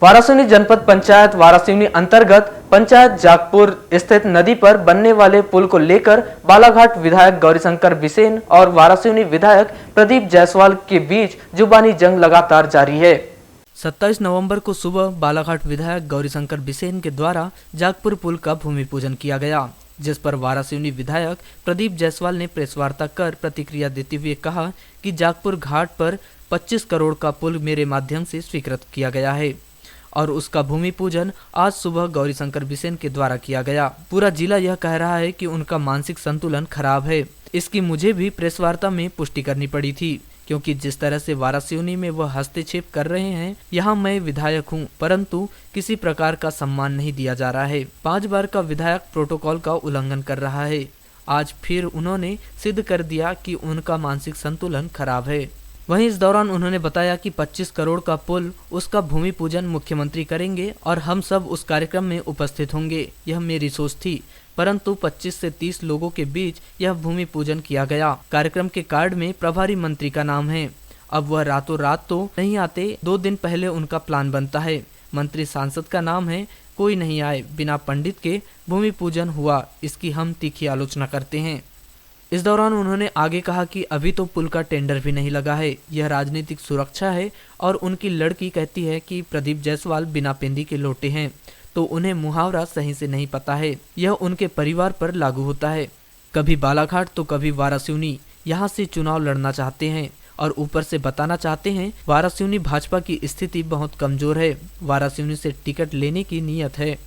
वारासिवनी जनपद पंचायत वारासिवनी अंतर्गत पंचायत जागपुर स्थित नदी पर बनने वाले पुल को लेकर बालाघाट विधायक गौरीशंकर बिसेन और वारासिवनी विधायक प्रदीप जायसवाल के बीच जुबानी जंग लगातार जारी है। 27 नवंबर को सुबह बालाघाट विधायक गौरीशंकर बिसेन के द्वारा जागपुर पुल का भूमि पूजन किया गया, जिस पर वारासिवनी विधायक प्रदीप जायसवाल ने प्रेस वार्ता कर प्रतिक्रिया देते हुए कहा कि जागपुर घाट पर 25 करोड़ का पुल मेरे माध्यम से स्वीकृत किया गया है और उसका भूमि पूजन आज सुबह गौरीशंकर बिसेन के द्वारा किया गया। पूरा जिला यह कह रहा है कि उनका मानसिक संतुलन खराब है। इसकी मुझे भी प्रेस वार्ता में पुष्टि करनी पड़ी थी, क्योंकि जिस तरह से वारासिवनी में वह हस्तक्षेप कर रहे हैं, यहाँ मैं विधायक हूँ परंतु किसी प्रकार का सम्मान नहीं दिया जा रहा है। 5 बार का विधायक प्रोटोकॉल का उल्लंघन कर रहा है। आज फिर उन्होंने सिद्ध कर दिया कि उनका मानसिक संतुलन खराब है। वहीं इस दौरान उन्होंने बताया कि 25 करोड़ का पुल, उसका भूमि पूजन मुख्यमंत्री करेंगे और हम सब उस कार्यक्रम में उपस्थित होंगे। यह मेरी सोच थी, परंतु 25 से 30 लोगों के बीच यह भूमि पूजन किया गया। कार्यक्रम के कार्ड में प्रभारी मंत्री का नाम है। अब वह रातों रात तो नहीं आते, 2 दिन पहले उनका प्लान बनता है। मंत्री सांसद का नाम है, कोई नहीं आए, बिना पंडित के भूमि पूजन हुआ, इसकी हम तीखी आलोचना करते हैं। इस दौरान उन्होंने आगे कहा कि अभी तो पुल का टेंडर भी नहीं लगा है, यह राजनीतिक सुरक्षा है और उनकी लड़की कहती है कि प्रदीप जायसवाल बिना पेंदी के लौटे हैं, तो उन्हें मुहावरा सही से नहीं पता है। यह उनके परिवार पर लागू होता है। कभी बालाघाट तो कभी वारासिवनी, यहाँ से चुनाव लड़ना चाहते हैं और ऊपर से बताना चाहते हैं वारासिवनी भाजपा की स्थिति बहुत कमजोर है। वारासिवनी से टिकट लेने की नीयत है।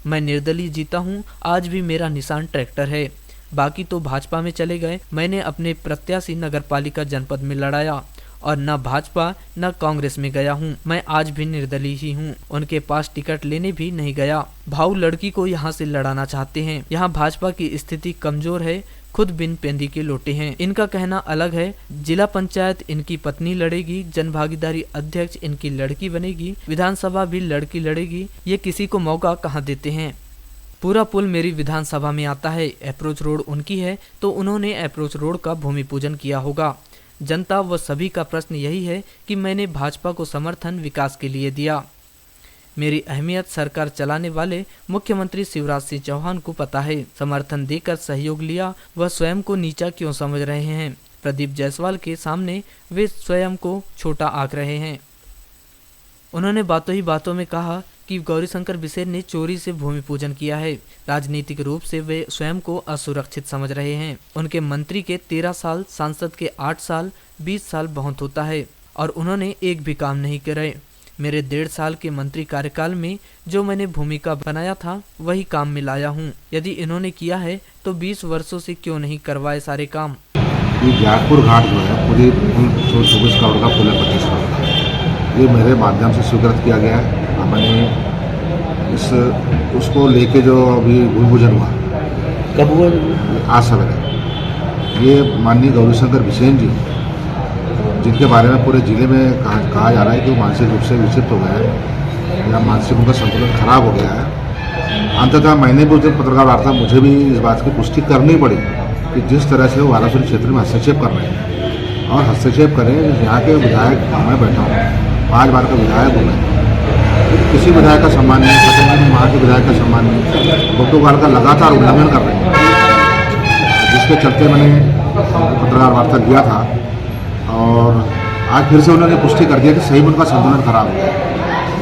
मैं निर्दलीय जीता हूँ, आज भी मेरा निशान ट्रैक्टर है, बाकी तो भाजपा में चले गए। मैंने अपने प्रत्याशी नगरपालिका जनपद में लड़ाया और न भाजपा न कांग्रेस में गया हूं। मैं आज भी निर्दलीय ही हूं। उनके पास टिकट लेने भी नहीं गया। भाऊ लड़की को यहां से लड़ाना चाहते हैं। यहां भाजपा की स्थिति कमजोर है, खुद बिन पेंदी के लौटे हैं। इनका कहना अलग है। जिला पंचायत इनकी पत्नी लड़ेगी, जन भागीदारी अध्यक्ष इनकी लड़की बनेगी, विधानसभा भी लड़की लड़ेगी। ये किसी को मौका कहाँ देते हैं। पूरा पुल मेरी विधानसभा में आता है। अप्रोच रोड उनकी है तो उन्होंने अप्रोच रोड का भूमि पूजन किया होगा। जनता व सभी का प्रश्न यही है कि मैंने भाजपा को समर्थन विकास के लिए दिया। मेरी अहमियत सरकार चलाने वाले मुख्यमंत्री शिवराज सिंह चौहान को पता है। समर्थन देकर सहयोग लिया, वह स्वयं को नीचा क्यों समझ रहे हैं। प्रदीप जायसवाल के सामने वे स्वयं को छोटा आंक रहे हैं। उन्होंने बातों ही बातों में कहा कि गौरीशंकर बिसेन ने चोरी से भूमि पूजन किया है। राजनीतिक रूप से वे स्वयं को असुरक्षित समझ रहे हैं। उनके मंत्री के 13 साल, सांसद के 8 साल, 20 साल बहुत होता है और उन्होंने एक भी काम नहीं करे। मेरे 1.5 साल के मंत्री कार्यकाल में जो मैंने भूमिका बनाया था वही काम में लाया हूँ। यदि इन्होंने किया है तो 20 वर्षों से क्यों नहीं करवाए सारे काम। जागपुर घाट जो है पूरी 24 करोड़ का पुल है, 25 करोड़ का, ये मेरे माध्यम से स्वीकृत किया गया है। मैंने उसको लेके जो अभी भूमि पूजन हुआ, कब हुआ? आज सवेरे। ये माननीय गौरीशंकर बिसेन जी, जिनके बारे में पूरे जिले में कहा जा रहा है कि वो मानसिक रूप से विक्षिप्त हो गया है या मानसिक उनका संतुलन खराब हो गया है। अंततः मैंने भी उस दिन पत्रकार वार्ता, मुझे भी इस बात की पुष्टि करनी पड़ी कि जिस तरह से वो वारासिवनी क्षेत्र में हस्तक्षेप कर रहे हैं और हस्तक्षेप करें। यहाँ के विधायक, मैं बैठा हूँ, 5 बार का विधायक हूँ मैं, किसी विधायक का सम्मान नहीं, पतंजलि वहाँ के विधायक का सम्मान नहीं, प्रोटोकॉल का लगातार उल्लंघन कर रहे हैं, जिसके चलते मैंने पत्रकार वार्ता किया था। और आज फिर से उन्होंने पुष्टि कर दिया कि सही में उनका संतुलन खराब है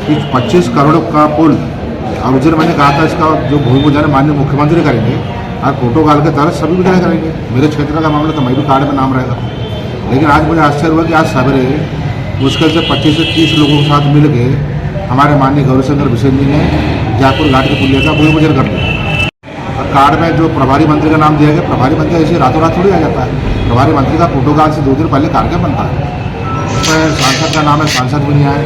कि 25 करोड़ का पुल। और उस दिन मैंने कहा था इसका जो भूमि पूजन माननीय मुख्यमंत्री करेंगे और प्रोटोकॉल के तहत सभी विधायक करेंगे। मेरे क्षेत्र का मामला तो मैं भी कार्ड में नाम रहेगा। लेकिन आज मुझे आश्चर्य हुआ कि आज सवेरे मुश्किल से 25 से 30 लोगों के साथ मिल के हमारे माननीय गौरीशंकर बिसेन जी ने जागपुर घाट के पुलिया का भूमि पूजन कर दिया। और कार्ड में जो प्रभारी मंत्री का नाम दिया गया, प्रभारी मंत्री ऐसे रातों रात थोड़ी आ जाता है। प्रभारी मंत्री का प्रोटोकॉल से 2 दिन पहले कार्यक्रम बनता है। उसमें सांसद का नाम है, सांसद भी नहीं आए,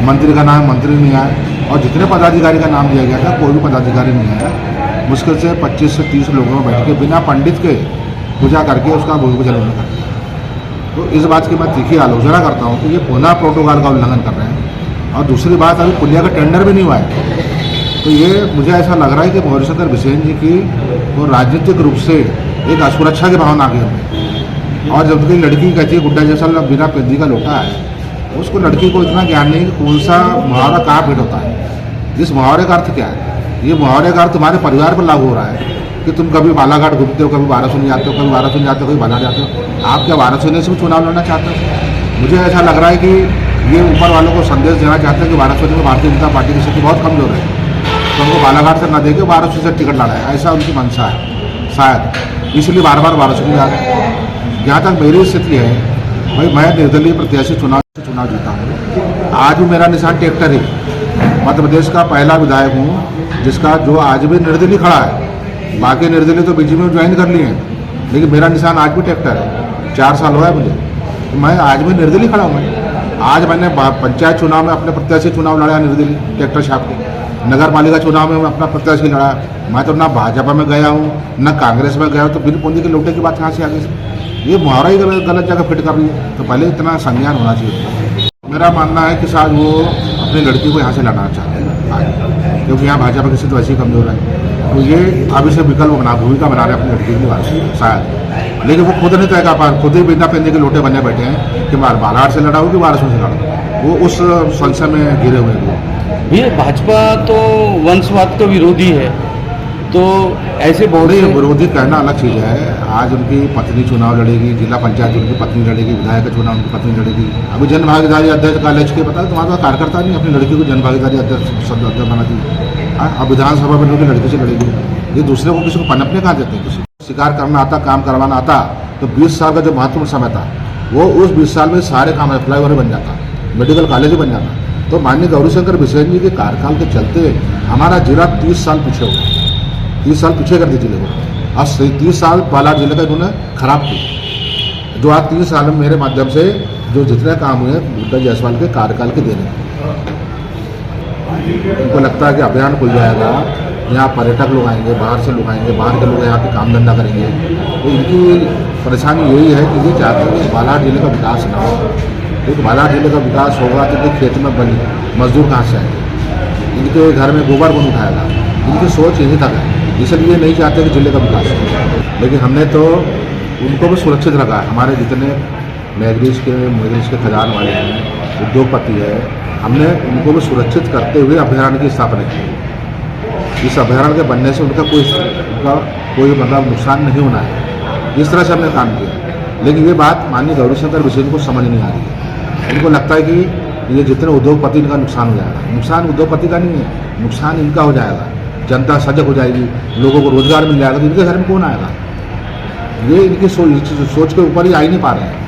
मंत्री का नाम है, मंत्री नहीं आए, और जितने पदाधिकारी का नाम दिया गया था कोई भी पदाधिकारी नहीं आया। मुश्किल से 25 से 30 लोगों में बैठ के बिना पंडित के पूजा करके उसका भूमि पूजन उन्होंने कर दिया। तो इस बात की मैं तीखी आलोचना करता हूँ कि ये पुनः प्रोटोकॉल का उल्लंघन कर रहे हैं। और दूसरी बात, अभी पुलिया का टेंडर भी नहीं हुआ है। तो ये मुझे ऐसा लग रहा है कि गौरीशंकर बिसेन जी की वो राजनीतिक रूप से एक असुरक्षा की भावना आ गई है। और जब तक लड़की कहती है गुड्डा जैसा बिना पेंदी का लौटा है, उसको लड़की को इतना ज्ञान नहीं कि कौन सा मुहावरा कहाँ फिट होता है, इस मुहावरे का अर्थ क्या है। ये मुहावरे का अर्थ तुम्हारे परिवार पर लागू हो रहा है कि तुम कभी बालाघाट घूमते हो, कभी वाराणसी जाते हो, कभी वाराणसी जाते हो, कभी बाला जाते हो। आप क्या वाराणसी से भी चुनाव लड़ना चाहते हो? मुझे ऐसा लग रहा है कि ये ऊपर वालों को संदेश देना चाहते हैं कि वाराणसी में भारतीय जनता पार्टी की स्थिति बहुत कमजोर है, तो उनको बालाघाट से न देके वाराणसी से टिकट लड़ा है, ऐसा उनकी मंशा है शायद, इसलिए बार बार वाराणसी में जा रहे हैं। जहाँ तक मेरी स्थिति है भाई, मैं निर्दलीय प्रत्याशी चुनाव जीता हूँ। आज भी मेरा निशान ट्रैक्टर है। मध्य प्रदेश का पहला विधायक हूँ जिसका जो आज भी निर्दलीय खड़ा है। बाकी निर्दलीय तो बीजेपी में ज्वाइन कर लिए हैं, लेकिन मेरा निशान आज भी ट्रैक्टर है। 4 साल हुआ है मुझे, तो मैं आज भी निर्दलीय खड़ा हूँ। आज मैंने पंचायत चुनाव में अपने प्रत्याशी चुनाव लड़ा निर्दलीय ट्रैक्टर छाप के। नगर पालिका चुनाव में मैं अपना प्रत्याशी लड़ा। मैं तो ना भाजपा में गया हूँ ना कांग्रेस में गया हूँ, तो बिन पूंजी के लौटे की बात कहाँ से आ गई? ये मुहावरा ही गलत जगह फिट कर रही है, तो पहले इतना संज्ञान होना चाहिए। मेरा मानना है कि शायद वो अपनी लड़की को यहाँ से लाना चाहते हैं, क्योंकि यहाँ भाजपा की स्थिति वैसी कमजोर है, तो ये अब इसे विकल्प भूमिका बना रहे हैं अपनी लड़की की बात शायद। लेकिन वो खुद नहीं तय कर पा, खुद ही बिना पेंदे के लोटे बने बैठे हैं कि बालाघाट से लड़ाऊँ कि वाराणसी से लड़ाऊँ। वो उस संशय में घिरे हुए हैं। भैया भाजपा तो वंशवाद का विरोधी है, तो ऐसे बहुत नहीं, विरोधी कहना अलग चीज़ है। आज उनकी पत्नी चुनाव लड़ेगी, जिला पंचायत उनकी पत्नी लड़ेगी, विधायक का चुनाव उनकी पत्नी लड़ेगी। अभी जन भागीदारी अध्यक्ष का लक्ष्य के पता है तुम्हारा कार्यकर्ता नहीं अपनी लड़की को जन भागीदारी अध्यक्ष बनाती है। अब विधानसभा में उनकी लड़की से लड़ेगी। ये दूसरे को किसी को पनपने कहाँ देते हैं? किसी शिकार करना आता, काम करवाना आता, तो 20 साल का जो महत्वपूर्ण समय था वो उस 20 साल में सारे काम फ्लाईओवर बन जाता, मेडिकल कॉलेज ही बन जाता। तो माननीय गौरीशंकर बिसेन जी के कार्यकाल के चलते हमारा जिला 30 साल पीछे हो गया। 30 साल पीछे कर दी जिले को। आज 30 साल बालाघाट जिले का इन्होंने खराब किया, जो आज 30 साल में मेरे माध्यम से जो जितने काम हुए बुड्ढा जायसवाल के कार्यकाल के देने। उनको लगता है कि अभियान खुल जाएगा, यहाँ पर्यटक लोग आएंगे, बाहर से लोग आएंगे, बाहर के लोग यहाँ पे काम धंधा करेंगे। तो इनकी परेशानी यही है कि ये चाहते हैं कि बालाघाट जिले का विकास ना हो, क्योंकि बालाघाट जिले का विकास होगा तो इनके खेत में बनी मजदूर कहाँ से आएंगे, इनके घर में गोबर कौन उठाएगा। इनकी सोच यही तक है, इसलिए नहीं चाहते कि जिले का विकास हो। लेकिन हमने तो उनको भी सुरक्षित रखा है। हमारे जितने मैगरीज के खजान वाले हैं, उद्योगपति है, हमने उनको भी सुरक्षित करते हुए अभ्यारण्य की स्थापना की। इस अभ्यारण्य के बनने से उनका कोई मतलब नुकसान नहीं होना है, इस तरह से हमने काम किया। लेकिन ये बात माननीय गौरीशंकर बिसेन को समझ नहीं आ रही है। उनको लगता है कि ये जितने उद्योगपति इनका नुकसान हो जाएगा। नुकसान उद्योगपति का नहीं है, नुकसान इनका हो जाएगा। जनता सजग हो जाएगी, लोगों को रोजगार मिल जाएगा, तो इनके घर में कौन आएगा? ये इनकी सोच के ऊपर ही आ ही नहीं पा रहे हैं।